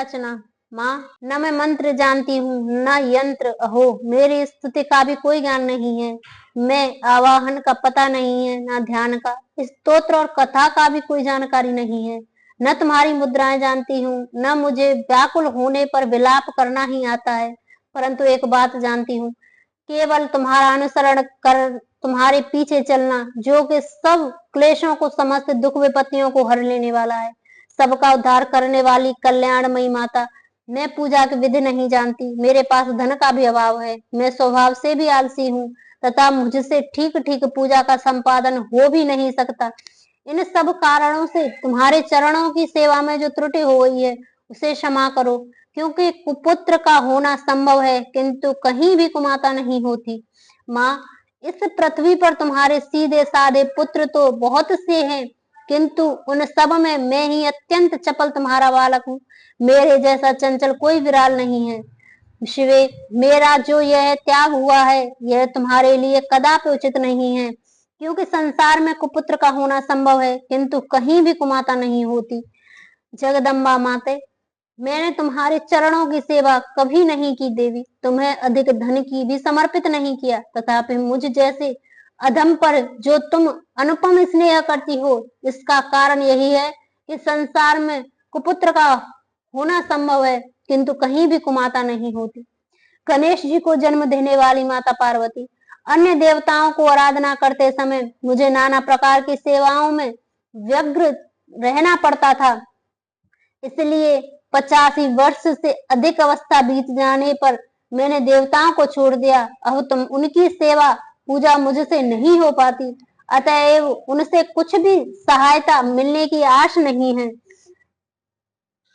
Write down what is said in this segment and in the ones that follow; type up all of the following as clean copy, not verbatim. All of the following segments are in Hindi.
याचना। माँ, न मैं मंत्र जानती हूँ न यंत्र, अहो मेरी स्तुति का भी कोई ज्ञान नहीं है। मैं आवाहन का पता नहीं है न ध्यान का, स्तोत्र और कथा का भी कोई जानकारी नहीं है। न तुम्हारी मुद्राएं जानती हूँ, न मुझे व्याकुल होने पर विलाप करना ही आता है। परंतु एक बात जानती हूँ, केवल तुम्हारा अनुसरण कर तुम्हारे पीछे चलना, जो कि सब क्लेशों को, समस्त दुख विपत्तियों को हर लेने वाला है, सबका उद्धार करने वाली कल्याणमयी माता। मैं पूजा की विधि नहीं जानती, मेरे पास धन का भी अभाव है, मैं स्वभाव से भी आलसी हूँ तथा मुझसे ठीक ठीक पूजा का संपादन हो भी नहीं सकता। इन सब कारणों से तुम्हारे चरणों की सेवा में जो त्रुटि हो गई है उसे क्षमा करो, क्योंकि कुपुत्र का होना संभव है किंतु कहीं भी कुमाता नहीं होती। माँ, इस पृथ्वी पर तुम्हारे सीधे साधे पुत्र तो बहुत से हैं, किंतु उन सब में मैं ही अत्यंत चपल तुम्हारा बालक हूँ। मेरे जैसा चंचल कोई विराल नहीं है। शिवे, मेरा जो यह त्याग हुआ है यह तुम्हारे लिए कदापि उचित नहीं है, क्योंकि संसार में कुपुत्र का होना संभव है किंतु कहीं भी कुमाता नहीं होती। जगदम्बा माते, मैंने तुम्हारे चरणों की सेवा कभी नहीं की देवी, तुम्हें अधिक धन की भी समर्पित नहीं किया, तथापि मुझ जैसे अधम पर जो तुम अनुपम स्नेह करती हो, इसका कारण यही है कि संसार में कुपुत्र का होना संभव है किंतु कहीं भी कुमाता नहीं होती। गणेश जी को जन्म देने वाली माता पार्वती, अन्य देवताओं को आराधना करते समय मुझे नाना प्रकार की सेवाओं में व्यग्र रहना पड़ता था, इसलिए 85 वर्ष से अधिक अवस्था बीत जाने पर मैंने देवताओं को छोड़ दिया। अब तुम उनकी सेवा पूजा मुझसे नहीं हो पाती, अतएव उनसे कुछ भी सहायता मिलने की आश नहीं है।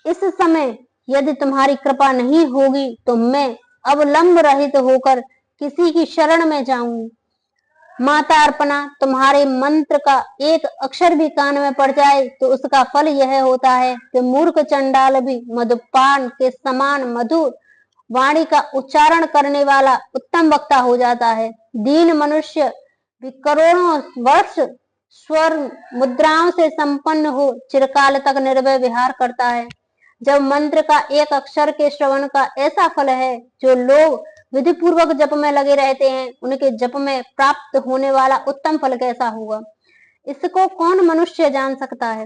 इस समय यदि तुम्हारी कृपा नहीं होगी तो मैं अवलंब रहित होकर किसी की शरण में जाऊंगी। माता अर्पणा, तुम्हारे मंत्र का एक अक्षर भी कान में पड़ जाए तो उसका फल यह होता है कि मूर्ख चंडाल भी मधुपान के समान मधुर वाणी का उच्चारण करने वाला उत्तम वक्ता हो जाता है। दीन मनुष्य भी करोड़ों वर्ष स्वर मुद्राओं से संपन्न हो चिरकाल तक निर्भय विहार करता है। जब मंत्र का एक अक्षर के श्रवण का ऐसा फल है, जो लोग विधि पूर्वक जप में लगे रहते हैं, उनके जप में प्राप्त होने वाला उत्तम फल कैसा होगा, इसको कौन मनुष्य जान सकता है।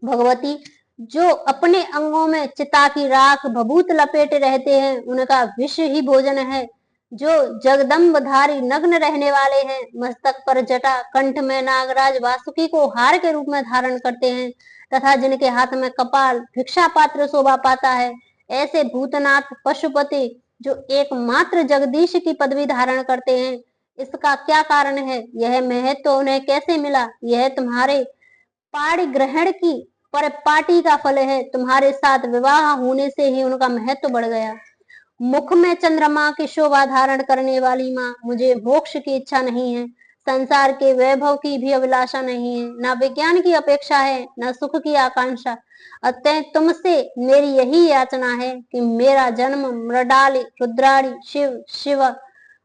भगवती, जो अपने अंगों में चिता की राख भभूत लपेटे रहते हैं, उनका विष ही भोजन है। जो जगदम्बधारी नग्न रहने वाले हैं, मस्तक पर जटा, कंठ में नागराज वासुकी को हार के रूप में धारण करते हैं तथा जिनके हाथ में कपाल भिक्षा पात्र शोभा पाता है, ऐसे भूतनाथ पशुपति जो एकमात्र जगदीश की पदवी धारण करते हैं, इसका क्या कारण है, यह महत्व उन्हें कैसे मिला। यह तुम्हारे पाणी ग्रहण की पर पार्टी का फल है। तुम्हारे साथ विवाह होने से ही उनका महत्व बढ़ गया। मुख में चंद्रमा की शोभा धारण करने वाली माँ, मुझे मोक्ष की इच्छा नहीं है, संसार के वैभव की भी अभिलाषा नहीं है, न विज्ञान की अपेक्षा है, न सुख की आकांक्षा। अतः तुमसे मेरी यही याचना है कि मेरा जन्म मृडाली, रुद्राणी, शिव, शिव,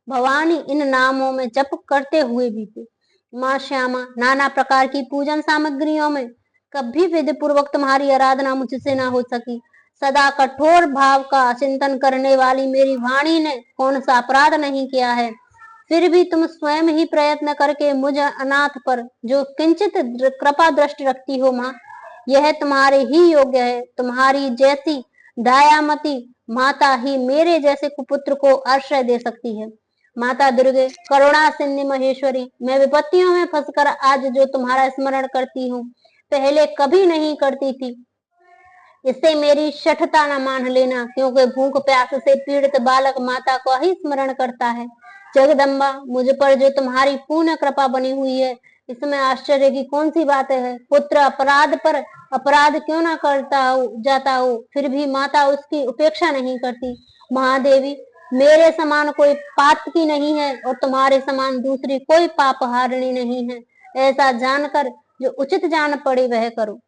भवानी इन नामों में जप करते हुए बीते। माँ श्यामा, नाना प्रकार की पूजन सामग्रियों में कभी विधि पूर्वक तुम्हारी आराधना मुझसे न हो सकी। सदा कठोर भाव का चिंतन करने वाली मेरी वाणी ने कौन सा अपराध नहीं किया है, फिर भी तुम स्वयं ही प्रयत्न करके मुझ अनाथ पर जो किंचित कृपा दृष्टि रखती हो माँ, यह तुम्हारे ही योग्य है। तुम्हारी जैसी दयामती माता ही मेरे जैसे कुपुत्र को आश्रय दे सकती है। माता दुर्गे, करुणा सिंधु महेश्वरी, मैं विपत्तियों में फंसकर आज जो तुम्हारा स्मरण करती हूँ, पहले कभी नहीं करती थी। इससे मेरी शठता न मान लेना, क्योंकि भूख प्यास से पीड़ित बालक माता को ही स्मरण करता है। जगदम्बा, मुझ पर जो तुम्हारी पूर्ण कृपा बनी हुई है, इसमें आश्चर्य की कौन सी बात है। पुत्र अपराध पर अपराध क्यों ना करता हो जाता हो, फिर भी माता उसकी उपेक्षा नहीं करती। महादेवी, मेरे समान कोई पाप की नहीं है और तुम्हारे समान दूसरी कोई पाप हारिणी नहीं है। ऐसा जानकर जो उचित जान पड़े वह करो।